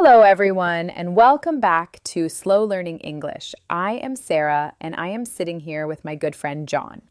Hello, everyone, and welcome back to Slow Learning English. I am Sarah, and I am sitting here with my good friend John.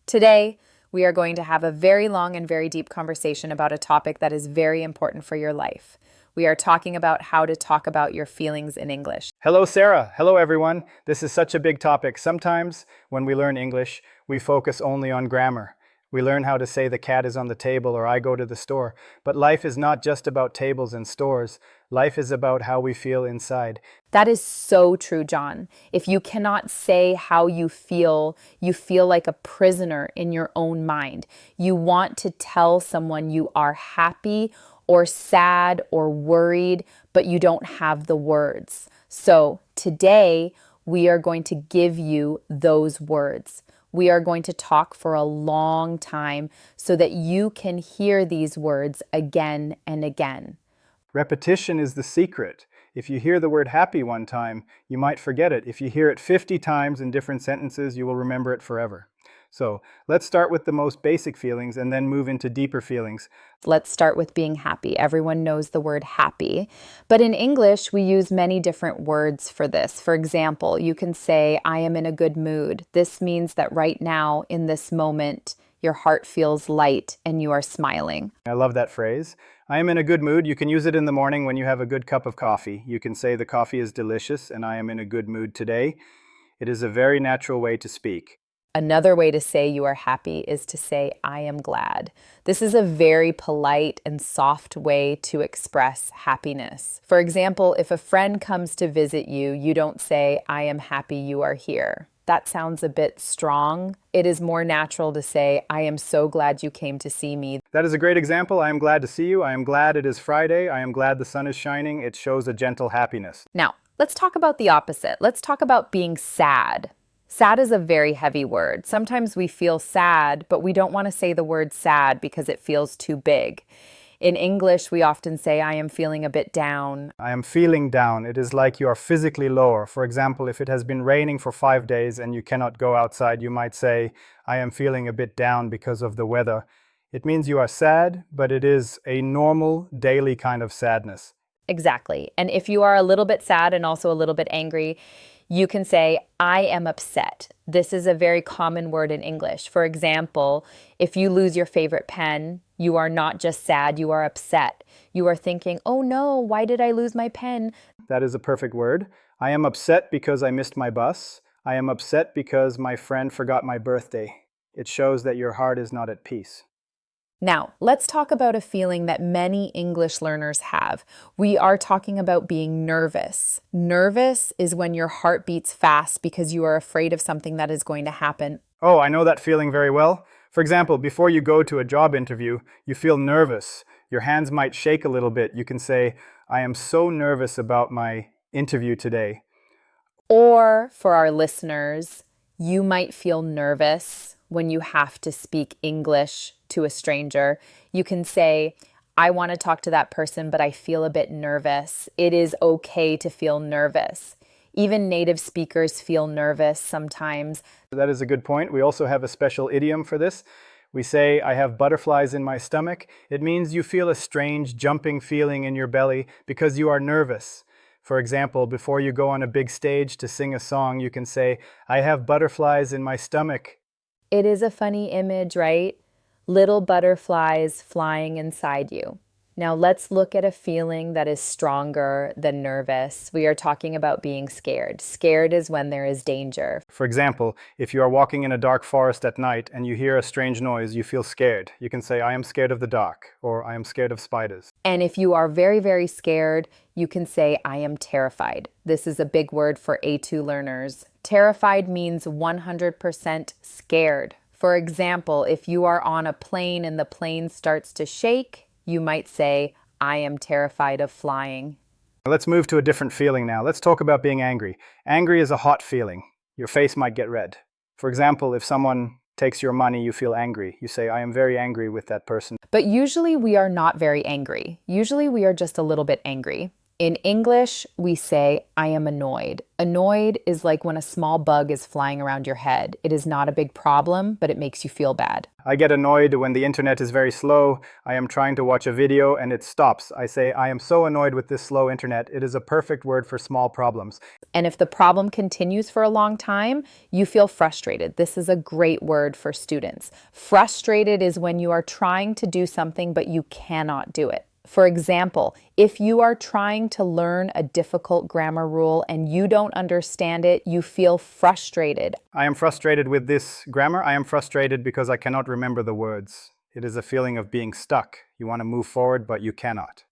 Today, we are going to have a very long and very deep conversation about a topic that is very important for your life. We are talking about how to talk about your feelings in English. Hello, Sarah. Hello, everyone. This is such a big topic. Sometimes when we learn English, we focus only on grammar. We learn how to say the cat is on the table or I go to the store. But life is not just about tables and stores. Life is about how we feel inside. That is so true, John. If you cannot say how you feel like a prisoner in your own mind. You want to tell someone you are happy or sad or worried, but you don't have the words. So today, we are going to give you those words. We are going to talk for a long time so that you can hear these words again and again. Repetition is the secret. If you hear the word happy one time, you might forget it. If you hear it 50 times in different sentences, you will remember it forever. So let's start with the most basic feelings and then move into deeper feelings. Let's start with being happy. Everyone knows the word happy, but in English, we use many different words for this. For example, you can say, I am in a good mood. This means that right now, in this moment, your heart feels light and you are smiling. I love that phrase. I am in a good mood. You can use it in the morning when you have a good cup of coffee. You can say the coffee is delicious and I am in a good mood today. It is a very natural way to speak. Another way to say you are happy is to say, I am glad. This is a very polite and soft way to express happiness. For example, if a friend comes to visit you, you don't say, I am happy you are here. That sounds a bit strong. It is more natural to say, I am so glad you came to see me. That is a great example. I am glad to see you. I am glad it is Friday. I am glad the sun is shining. It shows a gentle happiness. Now, let's talk about the opposite. Let's talk about being sad. Sad is a very heavy word. Sometimes we feel sad, but we don't want to say the word sad because it feels too big. In English, we often say, I am feeling a bit down. I am feeling down. It is like you are physically lower. For example, if it has been raining for 5 days and you cannot go outside, you might say, I am feeling a bit down because of the weather. It means you are sad, but it is a normal, daily kind of sadness. Exactly. And if you are a little bit sad and also a little bit angry, you can say, I am upset. This is a very common word in English. For example, if you lose your favorite pen, you are not just sad, you are upset. You are thinking, oh no, why did I lose my pen? That is a perfect word. I am upset because I missed my bus. I am upset because my friend forgot my birthday. It shows that your heart is not at peace. Now, let's talk about a feeling that many English learners have. We are talking about being nervous. Nervous is when your heart beats fast because you are afraid of something that is going to happen. Oh, I know that feeling very well. For example, before you go to a job interview, you feel nervous. Your hands might shake a little bit. You can say, I am so nervous about my interview today. Or for our listeners, you might feel nervous when you have to speak English to a stranger. You can say, I want to talk to that person, but I feel a bit nervous. It is okay to feel nervous. Even native speakers feel nervous sometimes. That is a good point. We also have a special idiom for this. We say, I have butterflies in my stomach. It means you feel a strange jumping feeling in your belly because you are nervous. For example, before you go on a big stage to sing a song, you can say, I have butterflies in my stomach. It is a funny image, right? Little butterflies flying inside you. Now let's look at a feeling that is stronger than nervous. We are talking about being scared. Scared is when there is danger. For example, if you are walking in a dark forest at night and you hear a strange noise, you feel scared. You can say, I am scared of the dark, or I am scared of spiders. And if you are very, very scared, you can say, I am terrified. This is a big word for A2 learners. Terrified means 100% scared. For example, if you are on a plane and the plane starts to shake, you might say, I am terrified of flying. Let's move to a different feeling now. Let's talk about being angry. Angry is a hot feeling. Your face might get red. For example, if someone takes your money, you feel angry. You say, I am very angry with that person. But usually we are not very angry. Usually we are just a little bit angry. In English, we say, I am annoyed. Annoyed is like when a small bug is flying around your head. It is not a big problem, but it makes you feel bad. I get annoyed when the internet is very slow. I am trying to watch a video and it stops. I say, I am so annoyed with this slow internet. It is a perfect word for small problems. And if the problem continues for a long time, you feel frustrated. This is a great word for students. Frustrated is when you are trying to do something, but you cannot do it. For example, if you are trying to learn a difficult grammar rule and you don't understand it, you feel frustrated. I am frustrated with this grammar. I am frustrated because I cannot remember the words. It is a feeling of being stuck. You want to move forward, but you cannot.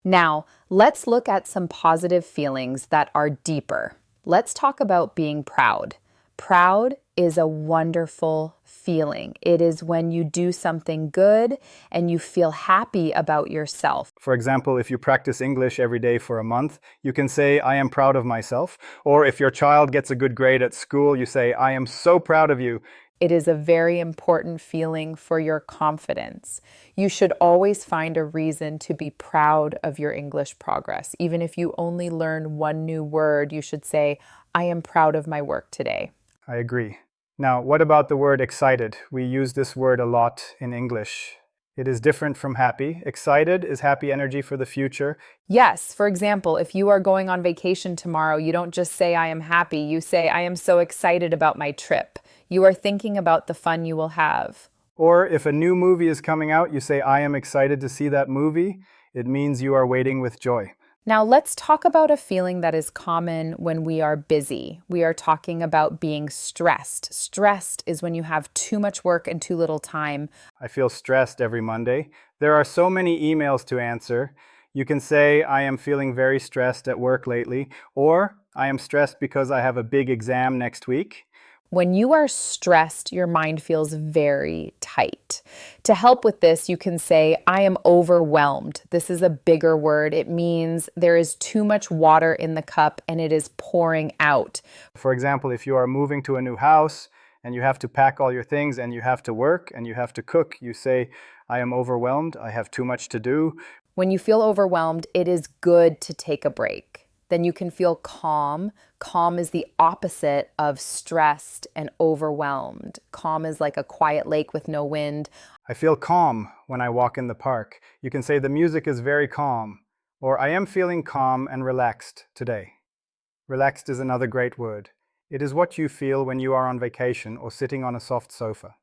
Now, let's look at some positive feelings that are deeper. Let's talk about being proud. Proud is a wonderful feeling. It is when you do something good and you feel happy about yourself. For example, if you practice English every day for a month, you can say, I am proud of myself. Or if your child gets a good grade at school, you say, I am so proud of you. It is a very important feeling for your confidence. You should always find a reason to be proud of your English progress. Even if you only learn one new word, you should say, I am proud of my work today. I agree. Now, what about the word excited? We use this word a lot in English. It is different from happy. Excited is happy energy for the future. Yes, for example, if you are going on vacation tomorrow, you don't just say, I am happy. You say, I am so excited about my trip. You are thinking about the fun you will have. Or if a new movie is coming out, you say, I am excited to see that movie. It means you are waiting with joy. Now let's talk about a feeling that is common when we are busy. We are talking about being stressed. Stressed is when you have too much work and too little time. I feel stressed every Monday. There are so many emails to answer. You can say, I am feeling very stressed at work lately, or I am stressed because I have a big exam next week. When you are stressed, your mind feels very tight. To help with this, you can say, I am overwhelmed. This is a bigger word. It means there is too much water in the cup and it is pouring out. For example, if you are moving to a new house and you have to pack all your things and you have to work and you have to cook, you say, I am overwhelmed. I have too much to do. When you feel overwhelmed, it is good to take a break. Then you can feel calm. Calm is the opposite of stressed and overwhelmed. Calm is like a quiet lake with no wind. I feel calm when I walk in the park. You can say the music is very calm, or I am feeling calm and relaxed today. Relaxed is another great word. It is what you feel when you are on vacation or sitting on a soft sofa.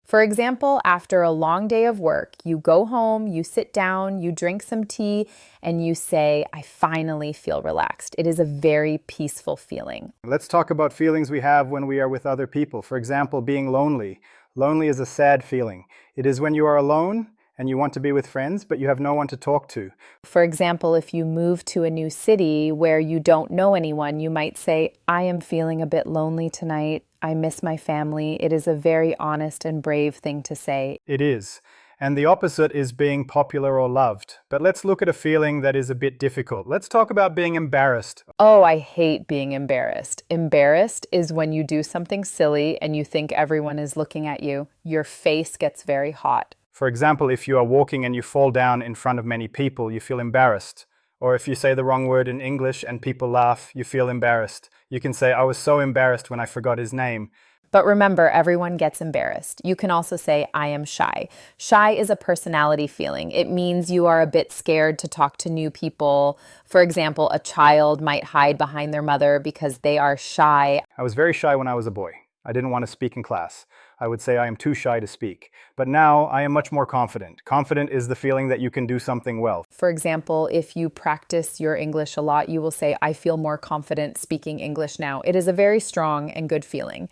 For example, after a long day of work, you go home, you sit down, you drink some tea, and you say, I finally feel relaxed. It is a very peaceful feeling. Let's talk about feelings we have when we are with other people. For example, being lonely. Lonely is a sad feeling. It is when you are alone and you want to be with friends, but you have no one to talk to. For example, if you move to a new city where you don't know anyone, you might say, I am feeling a bit lonely tonight. I miss my family. It is a very honest and brave thing to say. It is. And the opposite is being popular or loved. But let's look at a feeling that is a bit difficult. Let's talk about being embarrassed. Oh, I hate being embarrassed. Embarrassed is when you do something silly and you think everyone is looking at you. Your face gets very hot. For example, if you are walking and you fall down in front of many people, you feel embarrassed. Or if you say the wrong word in English and people laugh, you feel embarrassed. You can say, I was so embarrassed when I forgot his name. But remember, everyone gets embarrassed. You can also say, I am shy. Shy is a personality feeling. It means you are a bit scared to talk to new people. For example, a child might hide behind their mother because they are shy. I was very shy when I was a boy. I didn't want to speak in class. I would say I am too shy to speak. But now I am much more confident. Confident is the feeling that you can do something well. For example, if you practice your English a lot, you will say, I feel more confident speaking English now. It is a very strong and good feeling.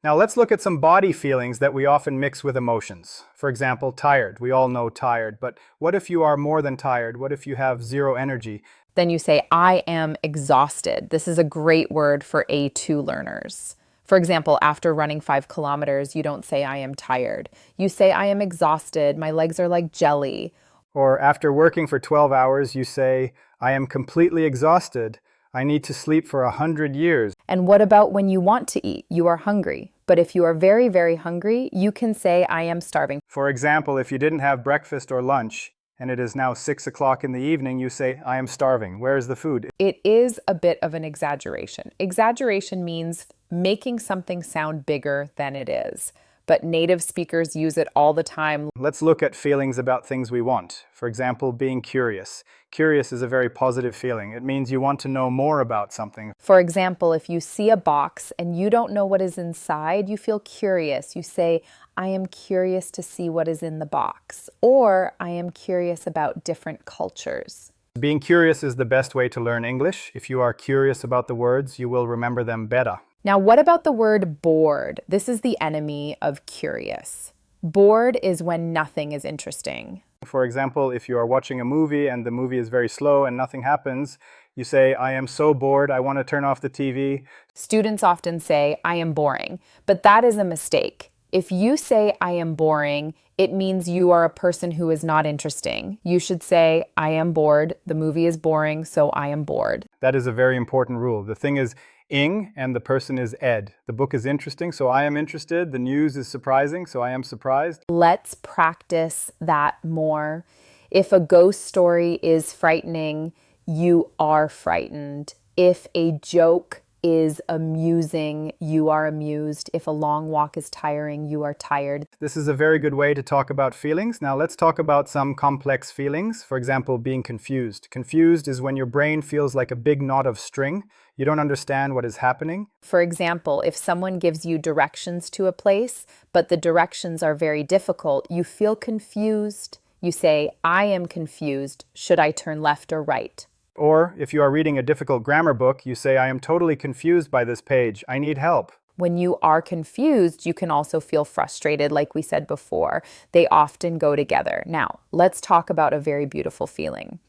Now let's look at some body feelings that we often mix with emotions. For example, tired. We all know tired, but what if you are more than tired? What if you have zero energy? Then you say, I am exhausted. This is a great word for A2 learners. For example, after running 5 kilometers, you don't say, I am tired. You say, I am exhausted. My legs are like jelly. Or after working for 12 hours, you say, I am completely exhausted. I need to sleep for 100 years. And what about when you want to eat? You are hungry. But if you are very, very hungry, you can say, I am starving. For example, if you didn't have breakfast or lunch and it is now 6 o'clock in the evening, you say, I am starving. Where is the food? It is a bit of an exaggeration. Exaggeration means making something sound bigger than it is, but native speakers use it all the time. Let's look at feelings about things we want. For example, being curious. Curious is a very positive feeling. It means you want to know more about something. For example, if you see a box and you don't know what is inside, you feel curious. You say, I am curious to see what is in the box, or I am curious about different cultures. Being curious is the best way to learn English. If you are curious about the words, you will remember them better. Now, what about the word bored? This is the enemy of curious. Bored is when nothing is interesting. For example, if you are watching a movie and the movie is very slow and nothing happens, you say, I am so bored, I want to turn off the TV. Students often say, I am boring, but that is a mistake. If you say, I am boring, it means you are a person who is not interesting. You should say, I am bored, the movie is boring, so I am bored. That is a very important rule. The thing is ing and the person is ed. The book is interesting, so I am interested. The news is surprising, so I am surprised. Let's practice that more. If a ghost story is frightening, you are frightened. If a joke is amusing, you are amused. If a long walk is tiring, you are tired. This is a very good way to talk about feelings. Now let's talk about some complex feelings. For example, being confused. Confused is when your brain feels like a big knot of string. You don't understand what is happening. For example, if someone gives you directions to a place, but the directions are very difficult, you feel confused. You say, I am confused. Should I turn left or right? Or if you are reading a difficult grammar book, you say, I am totally confused by this page. I need help. When you are confused, you can also feel frustrated, like we said before. They often go together. Now, let's talk about a very beautiful feeling.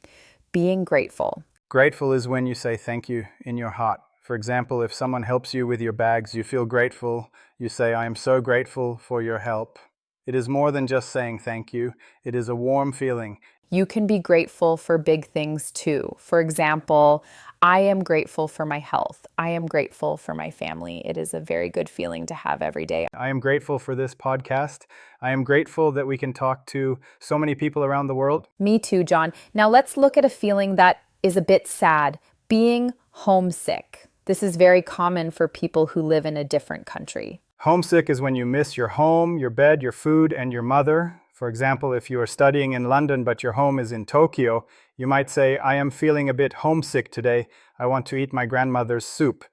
Being grateful. Grateful is when you say thank you in your heart. For example, if someone helps you with your bags, you feel grateful. You say, I am so grateful for your help. It is more than just saying thank you. It is a warm feeling. You can be grateful for big things too. For example, I am grateful for my health. I am grateful for my family. It is a very good feeling to have every day. I am grateful for this podcast. I am grateful that we can talk to so many people around the world. Me too, John. Now let's look at a feeling that is a bit sad, being homesick. This is very common for people who live in a different country. Homesick is when you miss your home, your bed, your food, and your mother. For example, if you are studying in London but your home is in Tokyo, you might say, I am feeling a bit homesick today. I want to eat my grandmother's soup.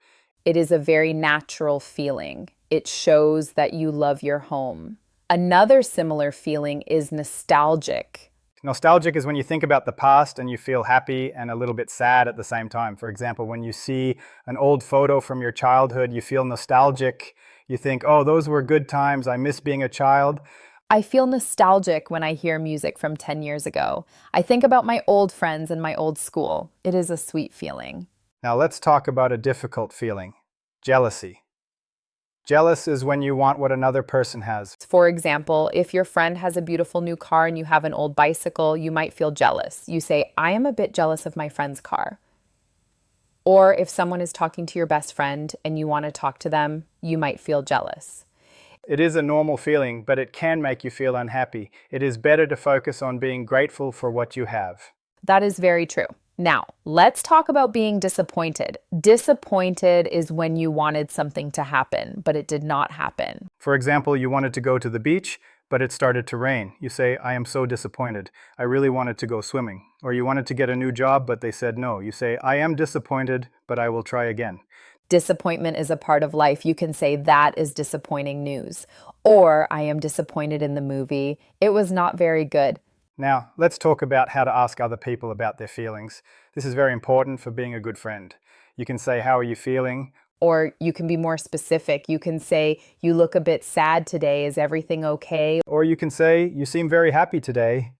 It is a very natural feeling. It shows that you love your home. Another similar feeling is nostalgic. Nostalgic is when you think about the past and you feel happy and a little bit sad at the same time. For example, when you see an old photo from your childhood, you feel nostalgic. You think, oh, those were good times. I miss being a child. I feel nostalgic when I hear music from 10 years ago. I think about my old friends and my old school. It is a sweet feeling. Now let's talk about a difficult feeling, jealousy. Jealous is when you want what another person has. For example, if your friend has a beautiful new car and you have an old bicycle, you might feel jealous. You say, I am a bit jealous of my friend's car. Or if someone is talking to your best friend and you want to talk to them, you might feel jealous. It is a normal feeling, but it can make you feel unhappy. It is better to focus on being grateful for what you have. That is very true. Now, let's talk about being disappointed. Disappointed is when you wanted something to happen, but it did not happen. For example, you wanted to go to the beach, but it started to rain. You say, I am so disappointed. I really wanted to go swimming. Or you wanted to get a new job, but they said no. You say, I am disappointed, but I will try again. Disappointment is a part of life. You can say that is disappointing news. Or I am disappointed in the movie. It was not very good. Now, let's talk about how to ask other people about their feelings. This is very important for being a good friend. You can say, how are you feeling? Or you can be more specific. You can say, you look a bit sad today. Is everything okay? Or you can say, you seem very happy today.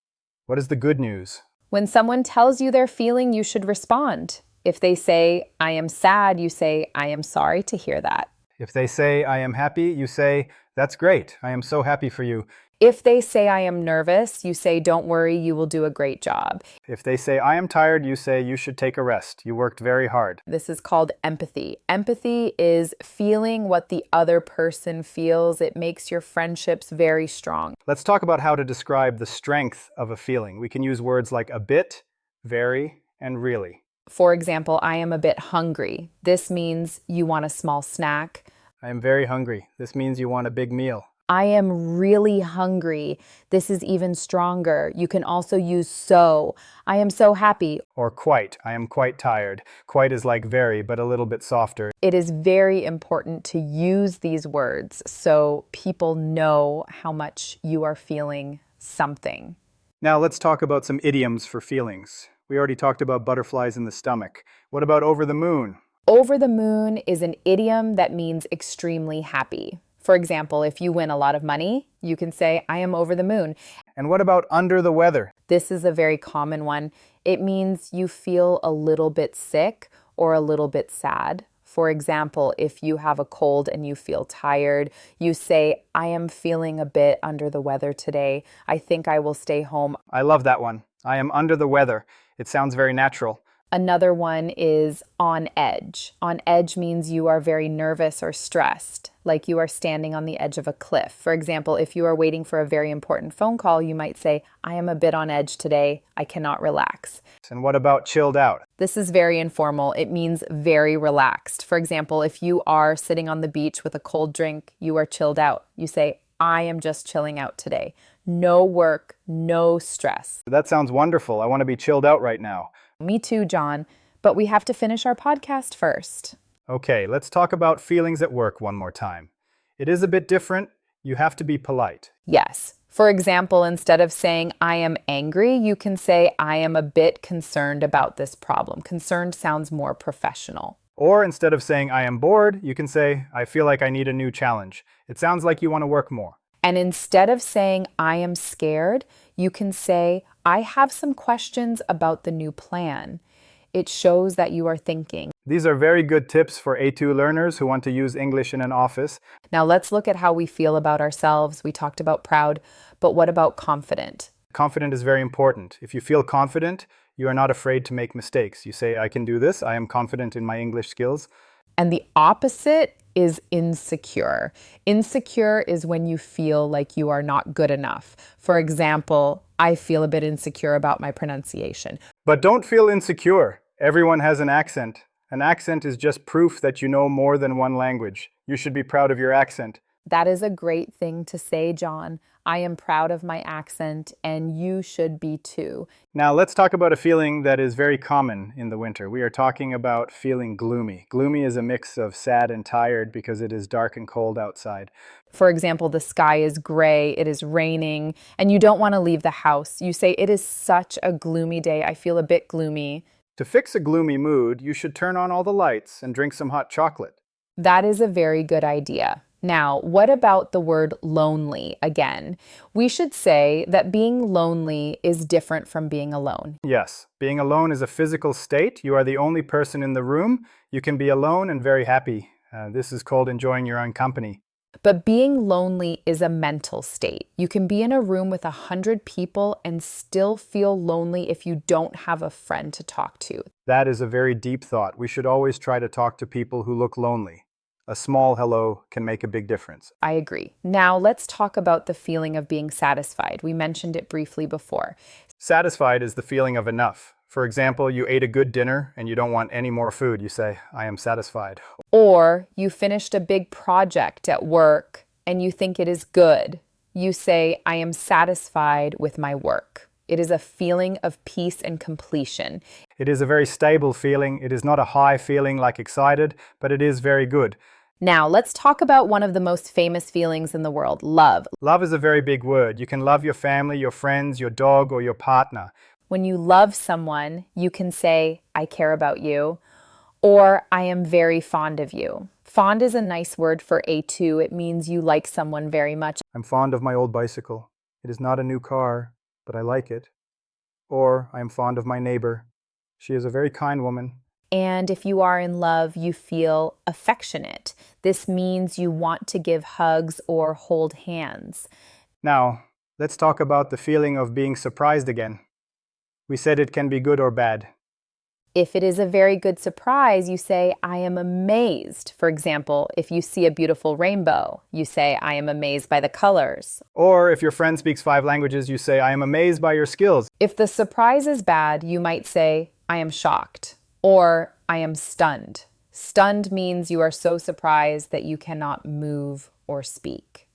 What is the good news? When someone tells you their feeling, you should respond. If they say, I am sad, you say, I am sorry to hear that. If they say, I am happy, you say, that's great. I am so happy for you. If they say I am nervous, you say don't worry, you will do a great job. If they say I am tired, you say you should take a rest. You worked very hard. This is called empathy. Empathy is feeling what the other person feels. It makes your friendships very strong. Let's talk about how to describe the strength of a feeling. We can use words like a bit, very, and really. For example, I am a bit hungry. This means you want a small snack. I am very hungry. This means you want a big meal. I am really hungry. This is even stronger. You can also use so. I am so happy. Or quite. I am quite tired. Quite is like very, but a little bit softer. It is very important to use these words so people know how much you are feeling something. Now let's talk about some idioms for feelings. We already talked about butterflies in the stomach. What about over the moon? Over the moon is an idiom that means extremely happy. For example, if you win a lot of money, you can say, I am over the moon. And what about under the weather? This is a very common one. It means you feel a little bit sick or a little bit sad. For example, if you have a cold and you feel tired, you say, I am feeling a bit under the weather today. I think I will stay home. I love that one. I am under the weather. It sounds very natural. Another one is on edge. On edge means you are very nervous or stressed, like you are standing on the edge of a cliff. For example, if you are waiting for a very important phone call, you might say, I am a bit on edge today. I cannot relax. And what about chilled out? This is very informal. It means very relaxed. For example, if you are sitting on the beach with a cold drink, you are chilled out. You say, I am just chilling out today. No work, no stress. That sounds wonderful. I want to be chilled out right now. Me too, John. But we have to finish our podcast first. Okay, let's talk about feelings at work one more time. It is a bit different. You have to be polite. Yes. For example, instead of saying I am angry, you can say I am a bit concerned about this problem. Concerned sounds more professional. Or instead of saying I am bored, you can say I feel like I need a new challenge. It sounds like you want to work more. And instead of saying I am scared, you can say I have some questions about the new plan. It shows that you are thinking. These are very good tips for A2 learners who want to use English in an office. Now let's look at how we feel about ourselves. We talked about proud, but what about confident? Confident is very important. If you feel confident, you are not afraid to make mistakes. You say, I can do this. I am confident in my English skills. And the opposite is insecure. Insecure is when you feel like you are not good enough. For example, I feel a bit insecure about my pronunciation. But don't feel insecure. Everyone has an accent. An accent is just proof that you know more than one language. You should be proud of your accent. That is a great thing to say, John. I am proud of my accent, and you should be too. Now let's talk about a feeling that is very common in the winter. We are talking about feeling gloomy. Gloomy is a mix of sad and tired because it is dark and cold outside. For example, the sky is gray, it is raining, and you don't want to leave the house. You say, it is such a gloomy day. I feel a bit gloomy. To fix a gloomy mood, you should turn on all the lights and drink some hot chocolate. That is a very good idea. Now, what about the word lonely again? We should say that being lonely is different from being alone. Yes, being alone is a physical state. You are the only person in the room. You can be alone and very happy. This is called enjoying your own company. But being lonely is a mental state. You can be in a room with 100 people and still feel lonely if you don't have a friend to talk to. That is a very deep thought. We should always try to talk to people who look lonely. A small hello can make a big difference. I agree. Now let's talk about the feeling of being satisfied. We mentioned it briefly before. Satisfied is the feeling of enough. For example, you ate a good dinner and you don't want any more food. You say, I am satisfied. Or you finished a big project at work and you think it is good. You say, I am satisfied with my work. It is a feeling of peace and completion. It is a very stable feeling. It is not a high feeling like excited, but it is very good. Now, let's talk about one of the most famous feelings in the world, love. Love is a very big word. You can love your family, your friends, your dog, or your partner. When you love someone, you can say, I care about you, or I am very fond of you. Fond is a nice word for A2. It means you like someone very much. I'm fond of my old bicycle. It is not a new car, but I like it. Or I am fond of my neighbor. She is a very kind woman. And if you are in love, you feel affectionate. This means you want to give hugs or hold hands. Now, Let's talk about the feeling of being surprised again. We said it can be good or bad. If it is a very good surprise, you say, I am amazed. For example, if you see a beautiful rainbow, you say, I am amazed by the colors. Or if your friend speaks 5 languages, you say, I am amazed by your skills. If the surprise is bad, you might say, I am shocked, or I am stunned. Stunned means you are so surprised that you cannot move or speak.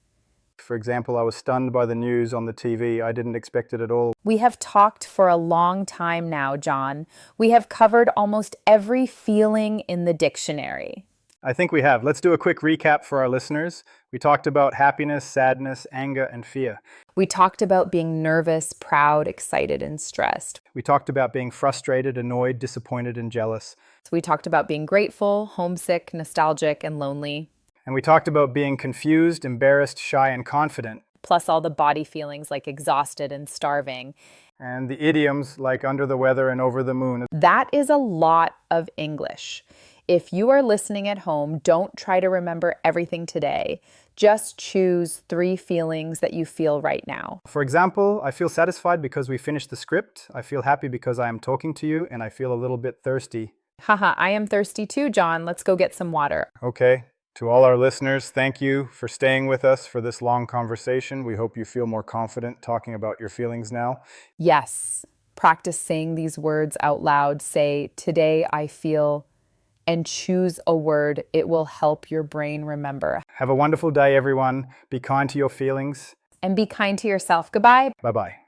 For example, I was stunned by the news on the TV. I didn't expect it at all. We have talked for a long time now, John. We have covered almost every feeling in the dictionary. I think we have. Let's do a quick recap for our listeners. We talked about happiness, sadness, anger, and fear. We talked about being nervous, proud, excited, and stressed. We talked about being frustrated, annoyed, disappointed, and jealous. So we talked about being grateful, homesick, nostalgic, and lonely. And we talked about being confused, embarrassed, shy, and confident. Plus all the body feelings like exhausted and starving. And the idioms like under the weather and over the moon. That is a lot of English. If you are listening at home, don't try to remember everything today. Just choose 3 feelings that you feel right now. For example, I feel satisfied because we finished the script. I feel happy because I am talking to you, and I feel a little bit thirsty. Haha, I am thirsty too, John. Let's go get some water. Okay. To all our listeners, thank you for staying with us for this long conversation. We hope you feel more confident talking about your feelings now. Yes, practice saying these words out loud. Say, today I feel, and choose a word. It will help your brain remember. Have a wonderful day, everyone. Be kind to your feelings. And be kind to yourself. Goodbye. Bye-bye.